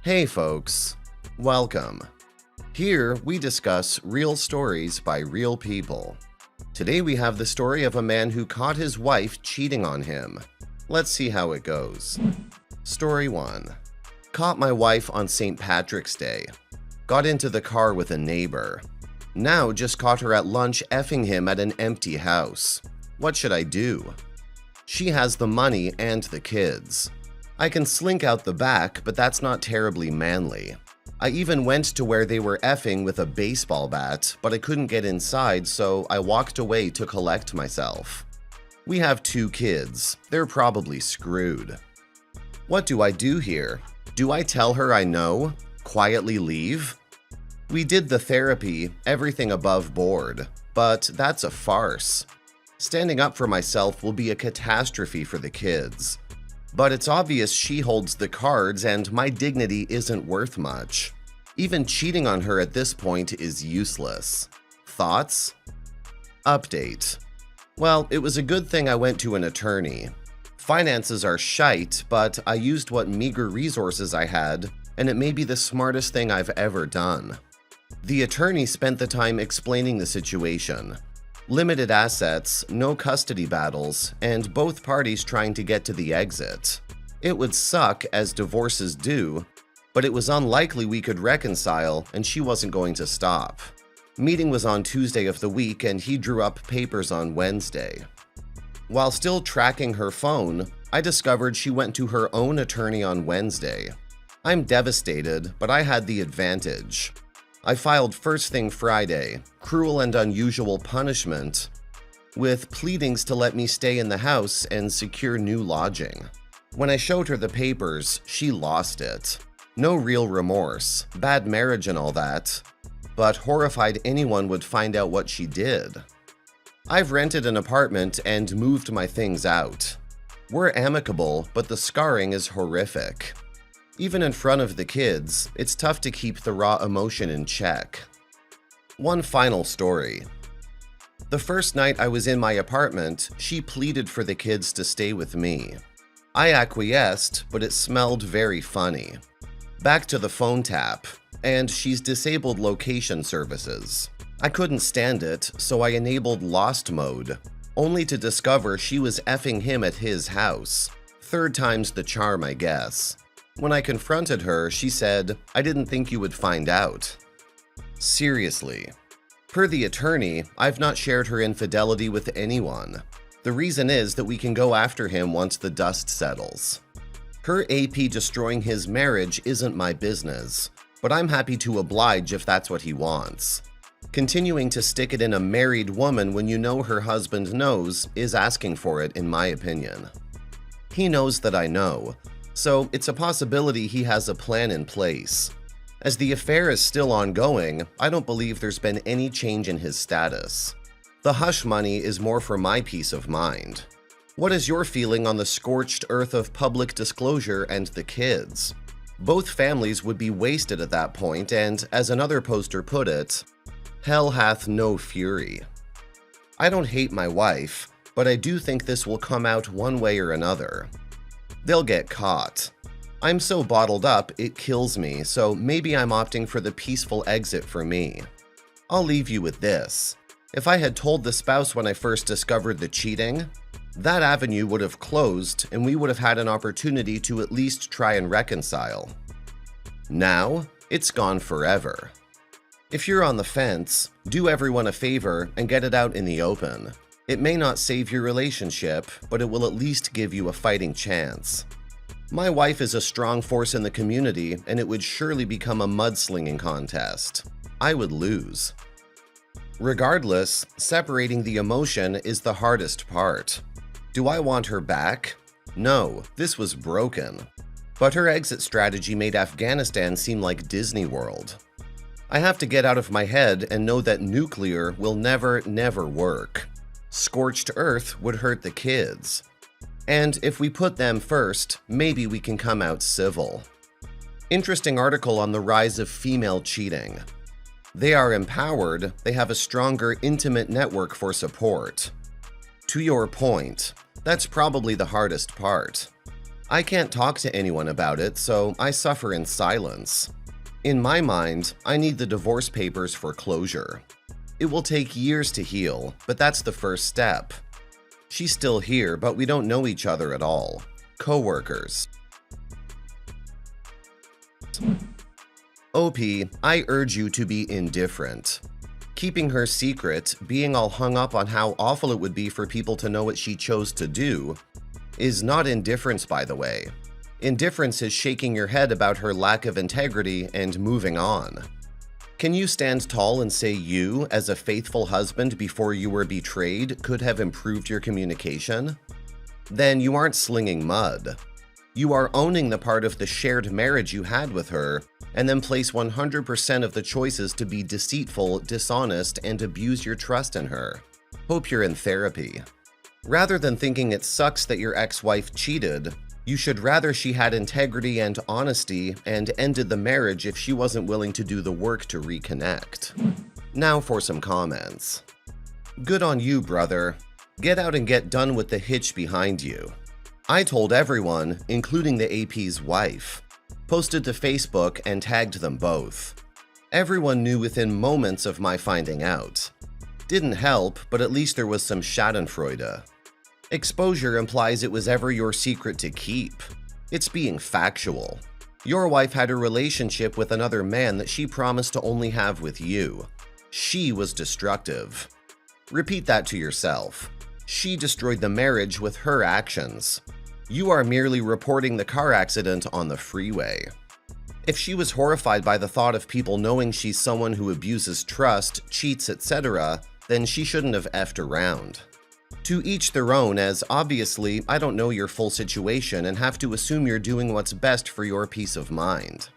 Hey folks, welcome. Here we discuss real stories by real people. Today we have the story of a man who caught his wife cheating on him. Let's see how it goes. Story 1. Caught my wife on St. Patrick's Day. Got into the car with a neighbor. Now just caught her at lunch effing him at an empty house. What should I do? She has the money and the kids. I can slink out the back, but that's not terribly manly. I even went to where they were effing with a baseball bat, but I couldn't get inside, so I walked away to collect myself. We have 2 kids. They're probably screwed. What do I do here? Do I tell her I know? Quietly leave? We did the therapy, everything above board, but that's a farce. Standing up for myself will be a catastrophe for the kids. But it's obvious she holds the cards and my dignity isn't worth much. Even cheating on her at this point is useless. Thoughts? Update. Well, it was a good thing I went to an attorney. Finances are shite, but I used what meager resources I had, and it may be the smartest thing I've ever done. The attorney spent the time explaining the situation. Limited assets, no custody battles, and both parties trying to get to the exit. It would suck, as divorces do, but it was unlikely we could reconcile, and she wasn't going to stop. Meeting was on Tuesday of the week, and he drew up papers on Wednesday. While still tracking her phone, I discovered she went to her own attorney on Wednesday. I'm devastated, but I had the advantage. I filed first thing Friday, cruel and unusual punishment, with pleadings to let me stay in the house and secure new lodging. When I showed her the papers, she lost it. No real remorse, bad marriage and all that, but horrified anyone would find out what she did. I've rented an apartment and moved my things out. We're amicable, but the scarring is horrific. Even in front of the kids, it's tough to keep the raw emotion in check. One final story. The first night I was in my apartment, she pleaded for the kids to stay with me. I acquiesced, but it smelled very funny. Back to the phone tap, and she's disabled location services. I couldn't stand it, so I enabled lost mode, only to discover she was effing him at his house. 3rd time's the charm, I guess. When I confronted her, she said, "I didn't think you would find out." Seriously. Per the attorney, I've not shared her infidelity with anyone. The reason is that we can go after him once the dust settles. Her AP destroying his marriage isn't my business, but I'm happy to oblige if that's what he wants. Continuing to stick it in a married woman when you know her husband knows is asking for it, in my opinion. He knows that I know, so it's a possibility he has a plan in place. As the affair is still ongoing, I don't believe there's been any change in his status. The hush money is more for my peace of mind. What is your feeling on the scorched earth of public disclosure and the kids? Both families would be wasted at that point, and as another poster put it, hell hath no fury. I don't hate my wife, but I do think this will come out one way or another. They'll get caught. I'm so bottled up, it kills me, so maybe I'm opting for the peaceful exit for me. I'll leave you with this. If I had told the spouse when I first discovered the cheating, that avenue would have closed and we would have had an opportunity to at least try and reconcile. Now, it's gone forever. If you're on the fence, do everyone a favor and get it out in the open. It may not save your relationship, but it will at least give you a fighting chance. My wife is a strong force in the community, and it would surely become a mudslinging contest. I would lose. Regardless, separating the emotion is the hardest part. Do I want her back? No, this was broken. But her exit strategy made Afghanistan seem like Disney World. I have to get out of my head and know that nuclear will never work. Scorched earth would hurt the kids. And if we put them first, maybe we can come out civil. Interesting article on the rise of female cheating. They are empowered, they have a stronger intimate network for support. To your point, that's probably the hardest part. I can't talk to anyone about it, so I suffer in silence. In my mind, I need the divorce papers for closure. It will take years to heal, but that's the first step. She's still here, but we don't know each other at all. Coworkers. OP, I urge you to be indifferent. Keeping her secret, being all hung up on how awful it would be for people to know what she chose to do, is not indifference, by the way. Indifference is shaking your head about her lack of integrity and moving on. Can you stand tall and say you, as a faithful husband before you were betrayed, could have improved your communication? Then you aren't slinging mud. You are owning the part of the shared marriage you had with her, and then place 100% of the choices to be deceitful, dishonest, and abuse your trust in her. Hope you're in therapy. Rather than thinking it sucks that your ex-wife cheated, you should rather she had integrity and honesty and ended the marriage if she wasn't willing to do the work to reconnect. Now for some comments. Good on you, brother. Get out and get done with the hitch behind you. I told everyone, including the AP's wife. Posted to Facebook and tagged them both. Everyone knew within moments of my finding out. Didn't help, but at least there was some schadenfreude. Exposure implies it was ever your secret to keep. It's being factual. Your wife had a relationship with another man that she promised to only have with you. She was destructive. Repeat that to yourself. She destroyed the marriage with her actions. You are merely reporting the car accident on the freeway. If she was horrified by the thought of people knowing she's someone who abuses trust, cheats, etc., then she shouldn't have effed around. To each their own, as obviously I don't know your full situation and have to assume you're doing what's best for your peace of mind.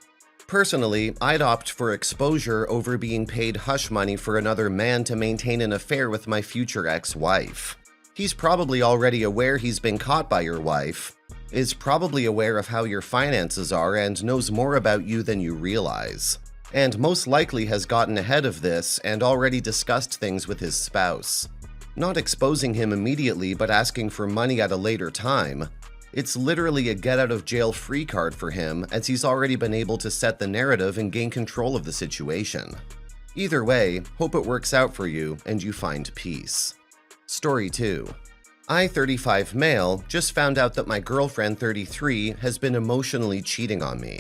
Personally, I'd opt for exposure over being paid hush money for another man to maintain an affair with my future ex-wife. He's probably already aware he's been caught by your wife, is probably aware of how your finances are and knows more about you than you realize, and most likely has gotten ahead of this and already discussed things with his spouse. Not exposing him immediately but asking for money at a later time, it's literally a get-out-of-jail-free card for him as he's already been able to set the narrative and gain control of the situation. Either way, hope it works out for you and you find peace. Story 2. I, 35 male, just found out that my girlfriend, 33, has been emotionally cheating on me.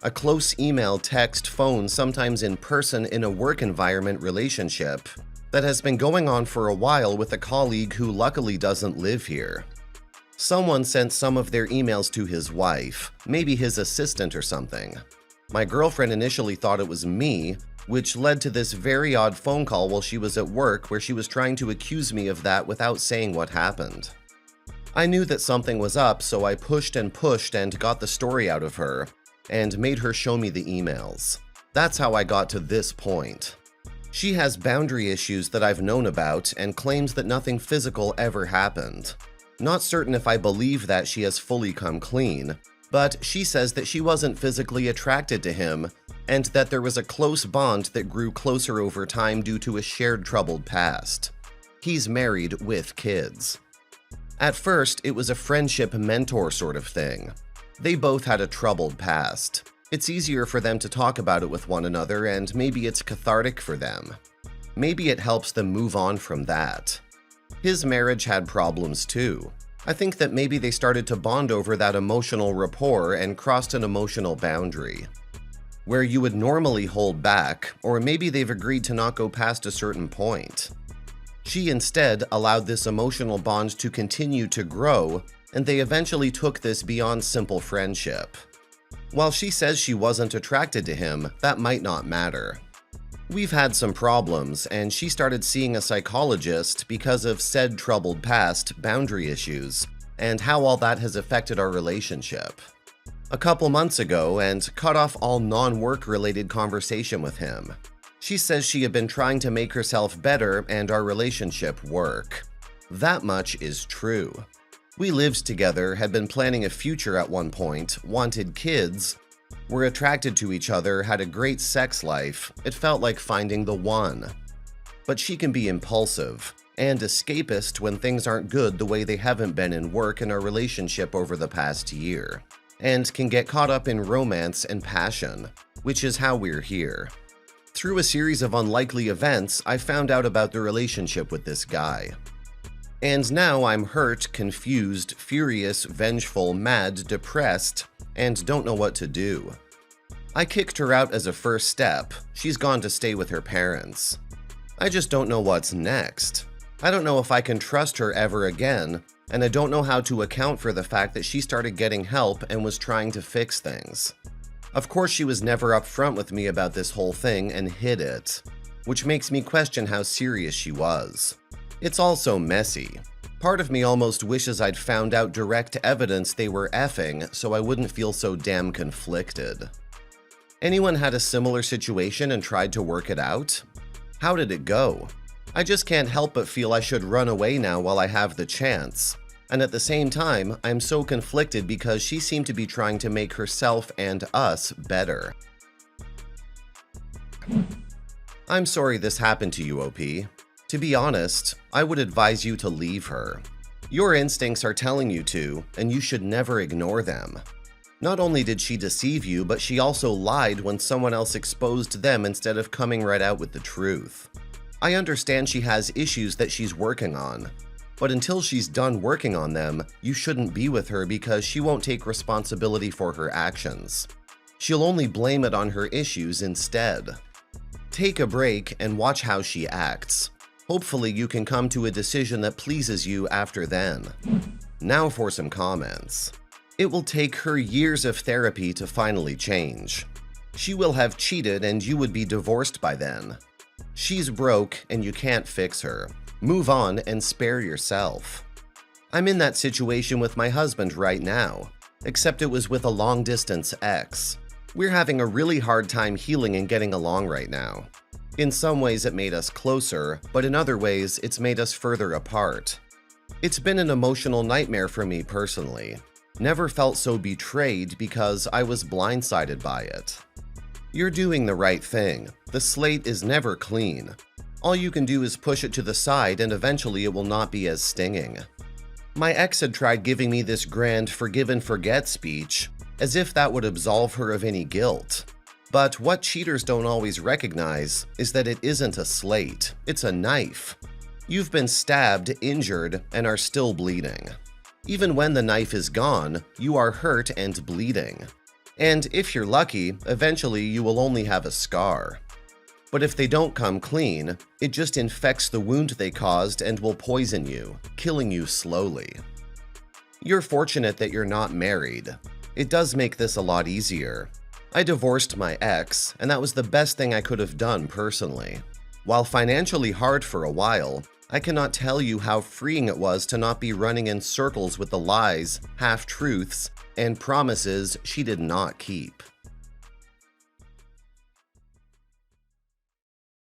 A close email, text, phone, sometimes in person in a work environment relationship that has been going on for a while with a colleague who luckily doesn't live here. Someone sent some of their emails to his wife, maybe his assistant or something. My girlfriend initially thought it was me, which led to this very odd phone call while she was at work where she was trying to accuse me of that without saying what happened. I knew that something was up, so I pushed and got the story out of her and made her show me the emails. That's how I got to this point. She has boundary issues that I've known about and claims that nothing physical ever happened. Not certain if I believe that she has fully come clean, but she says that she wasn't physically attracted to him and that there was a close bond that grew closer over time due to a shared troubled past. He's married with kids. At first, it was a friendship mentor sort of thing. They both had a troubled past. It's easier for them to talk about it with one another, and maybe it's cathartic for them. Maybe it helps them move on from that. His marriage had problems too. I think that maybe they started to bond over that emotional rapport and crossed an emotional boundary, where you would normally hold back, or maybe they've agreed to not go past a certain point. She instead allowed this emotional bond to continue to grow, and they eventually took this beyond simple friendship. While she says she wasn't attracted to him, that might not matter. We've had some problems, and she started seeing a psychologist because of said troubled past, boundary issues, and how all that has affected our relationship. A couple months ago, and cut off all non-work related conversation with him. She says she had been trying to make herself better and our relationship work. That much is true. We lived together, had been planning a future at one point, wanted kids, were attracted to each other, had a great sex life. It felt like finding the one. But she can be impulsive. and escapist when things aren't good the way they haven't been in work and our relationship over the past year, and can get caught up in romance and passion, which is how we're here. Through a series of unlikely events, I found out about the relationship with this guy. And now I'm hurt, confused, furious, vengeful, mad, depressed, and don't know what to do. I kicked her out as a first step. She's gone to stay with her parents. I just don't know what's next. I don't know if I can trust her ever again, and I don't know how to account for the fact that she started getting help and was trying to fix things. Of course, she was never upfront with me about this whole thing and hid it, which makes me question how serious she was. It's all so messy. Part of me almost wishes I'd found out direct evidence they were effing so I wouldn't feel so damn conflicted. Anyone had a similar situation and tried to work it out? How did it go? I just can't help but feel I should run away now while I have the chance. And at the same time, I'm so conflicted because she seemed to be trying to make herself and us better. I'm sorry this happened to you, OP. To be honest, I would advise you to leave her. Your instincts are telling you to, and you should never ignore them. Not only did she deceive you, but she also lied when someone else exposed them instead of coming right out with the truth. I understand she has issues that she's working on, but until she's done working on them, you shouldn't be with her because she won't take responsibility for her actions. She'll only blame it on her issues instead. Take a break and watch how she acts. Hopefully you can come to a decision that pleases you after then. Now for some comments. It will take her years of therapy to finally change. She will have cheated and you would be divorced by then. She's broke and you can't fix her. Move on and spare yourself. I'm in that situation with my husband right now, except it was with a long-distance ex. We're having a really hard time healing and getting along right now. In some ways it made us closer, but in other ways it's made us further apart. It's been an emotional nightmare for me personally. Never felt so betrayed because I was blindsided by it. You're doing the right thing. The slate is never clean. All you can do is push it to the side and eventually it will not be as stinging. My ex had tried giving me this grand forgive and forget speech, as if that would absolve her of any guilt. But what cheaters don't always recognize is that it isn't a slate, it's a knife. You've been stabbed, injured, and are still bleeding. Even when the knife is gone, you are hurt and bleeding. And if you're lucky, eventually you will only have a scar. But if they don't come clean, it just infects the wound they caused and will poison you, killing you slowly. You're fortunate that you're not married. It does make this a lot easier. I divorced my ex, and that was the best thing I could have done personally. While financially hard for a while, I cannot tell you how freeing it was to not be running in circles with the lies, half-truths, and promises she did not keep.